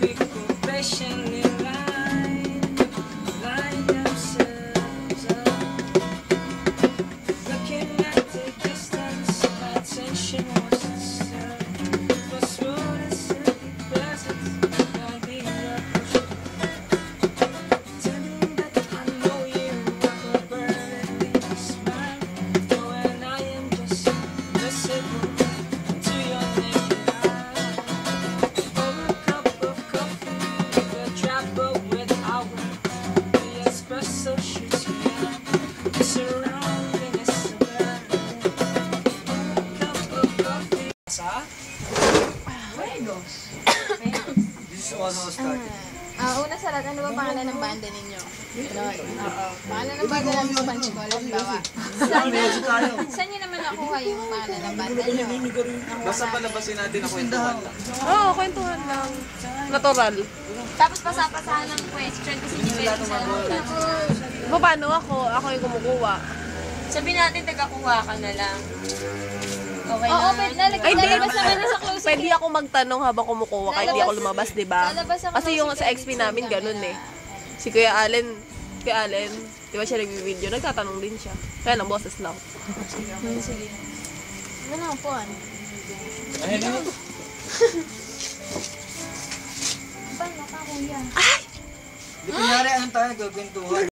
people patiently line themselves up, looking at the distance. My attention was disturbed, but smooth and simply present. Not being approached, telling that I know you like a bird in the smile, knowing I am just visible to your naked eye. Over a cup of coffee, with a drop of without the espresso shoots me out. The surrounding is sublime. Over a cup of coffee. Sa? This is also started. Una sa lahat, ano ba pangalan ng banda ninyo? Oo. Pangalan ng banda ng Sponge Ball, halimbawa. Saan nyo naman nakuha yung pangalan ng banda nyo? Basta palabasin natin ang kwentuhan lang. Oo, kwentuhan lang. Natural. Tapos pasapasahan ng question kasi hindi pwede sa lahat. Paano ako? Ako yung kumukuha. Sabihin natin, taga-kuha ka na lang. Okay Oo, na. Lalabas naman na sa closing. Pwede ako magtanong habang kumukuha kahit di ako lumabas, di ba? Kasi yung sa XP namin ganun eh. Si Kuya Allen, di ba siya nag-video? Nagtatanong din siya. Kaya lang, boses lang. Sige. Ano na po? Ayun na. Ba, nakakuya. Di kunyari, anong tayo nagkakwentuhan?